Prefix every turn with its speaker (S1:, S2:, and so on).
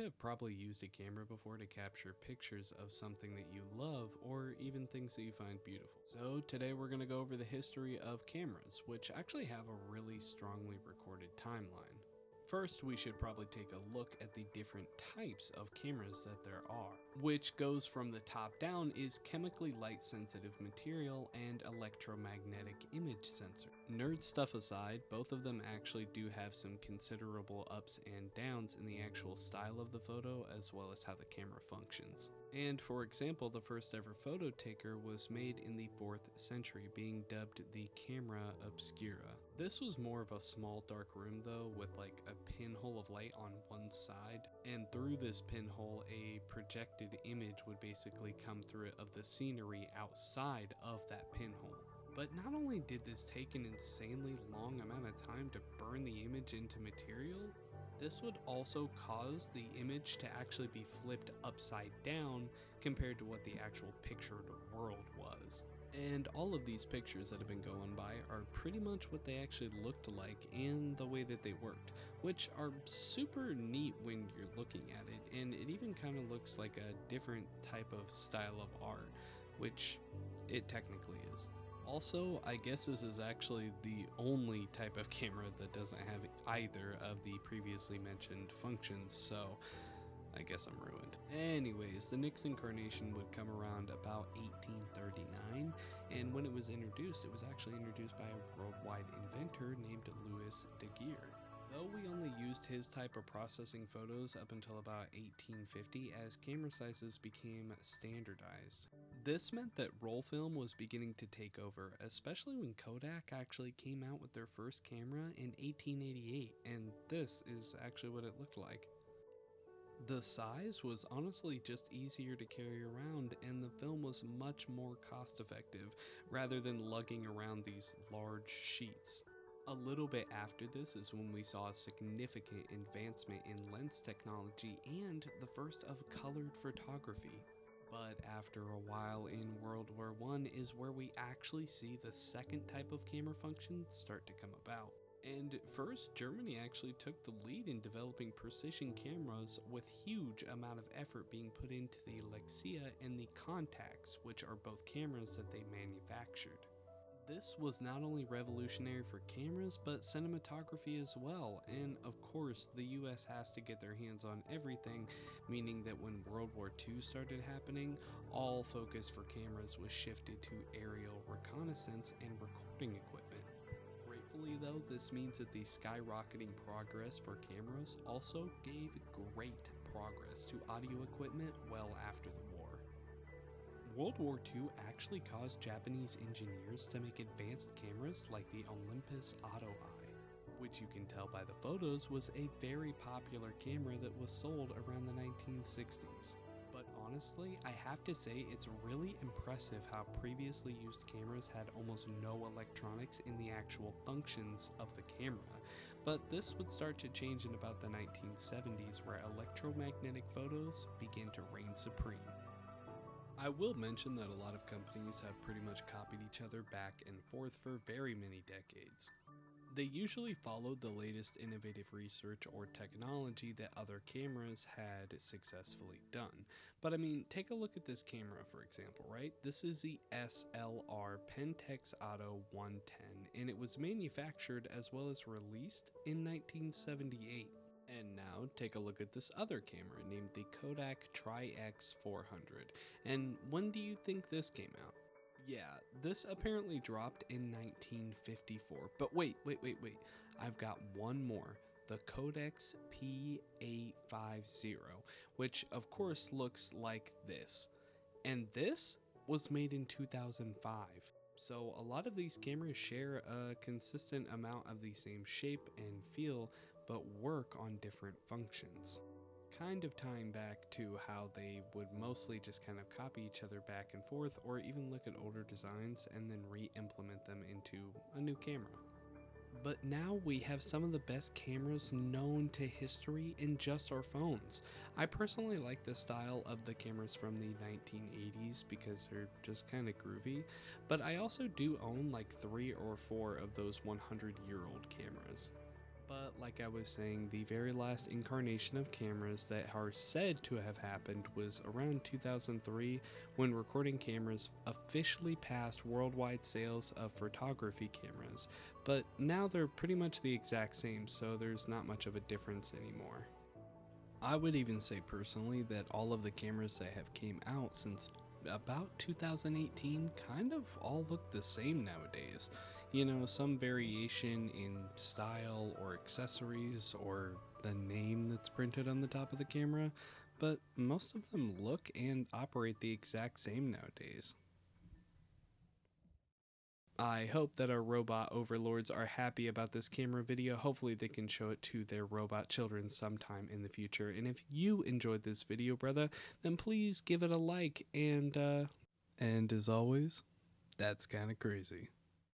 S1: have probably used a camera before to capture pictures of something that you love or even things that you find beautiful. So today we're going to go over the history of cameras, which actually have a really strongly recorded timeline. First, we should probably take a look at the different types of cameras that there are, which goes from the top down is chemically light sensitive material and electromagnetic image sensor. Nerd stuff aside, both of them actually do have some considerable ups and downs in the actual style of the photo as well as how the camera functions. And for example, the first ever photo taker was made in the 4th century, being dubbed the camera obscura. This was more of a small dark room though, with like a pinhole of light on one side, and through this pinhole a projected image would basically come through it of the scenery outside of that pinhole. But not only did this take an insanely long amount of time to burn the image into material, this would also cause the image to actually be flipped upside down compared to what the actual pictured world was. And all of these pictures that have been going by are pretty much what they actually looked like and the way that they worked, which are super neat when you're looking at it, and it even kind of looks like a different type of style of art, which it technically is. Also, I guess this is actually the only type of camera that doesn't have either of the previously mentioned functions, so I guess I'm ruined. Anyways, the Nix incarnation would come around about 1839, and when it was introduced, it was actually introduced by a worldwide inventor named Louis Daguerre. Though we only used his type of processing photos up until about 1850 as camera sizes became standardized. This meant that roll film was beginning to take over, especially when Kodak actually came out with their first camera in 1888, and this is actually what it looked like. The size was honestly just easier to carry around, and the film was much more cost effective rather than lugging around these large sheets. A little bit after this is when we saw a significant advancement in lens technology and the first of colored photography. But after a while in World War I is where we actually see the second type of camera function start to come about. And first, Germany actually took the lead in developing precision cameras with huge amount of effort being put into the Lexia and the Contax, which are both cameras that they manufactured. This was not only revolutionary for cameras, but cinematography as well, and of course the US has to get their hands on everything, meaning that when World War II started happening, all focus for cameras was shifted to aerial reconnaissance and recording equipment. Gratefully though, this means that the skyrocketing progress for cameras also gave great progress to audio equipment well after the war. World War II actually caused Japanese engineers to make advanced cameras like the Olympus Auto Eye, which you can tell by the photos was a very popular camera that was sold around the 1960s. But honestly, I have to say it's really impressive how previously used cameras had almost no electronics in the actual functions of the camera, but this would start to change in about the 1970s where electromagnetic photos began to reign supreme. I will mention that a lot of companies have pretty much copied each other back and forth for very many decades. They usually followed the latest innovative research or technology that other cameras had successfully done. But I mean, take a look at this camera for example, right? This is the SLR Pentax Auto 110, and it was manufactured as well as released in 1978. And now take a look at this other camera named the Kodak Tri-X 400. And when do you think this came out? Yeah, this apparently dropped in 1954. But wait. I've got one more. The Codex P850, which of course looks like this. And this was made in 2005. So a lot of these cameras share a consistent amount of the same shape and feel, but work on different functions. Kind of tying back to how they would mostly just kind of copy each other back and forth, or even look at older designs and then re-implement them into a new camera. But now we have some of the best cameras known to history in just our phones. I personally like the style of the cameras from the 1980s because they're just kind of groovy, but I also do own like 3 or 4 of those 100-year-old cameras. But like I was saying, the very last incarnation of cameras that are said to have happened was around 2003, when recording cameras officially passed worldwide sales of photography cameras. But now they're pretty much the exact same, so there's not much of a difference anymore. I would even say personally that all of the cameras that have came out since about 2018 kind of all look the same nowadays. You know, some variation in style or accessories or the name that's printed on the top of the camera, but most of them look and operate the exact same nowadays. I hope that our robot overlords are happy about this camera video. Hopefully they can show it to their robot children sometime in the future. And if you enjoyed this video, brother, then please give it a like. And as always, that's kind of crazy.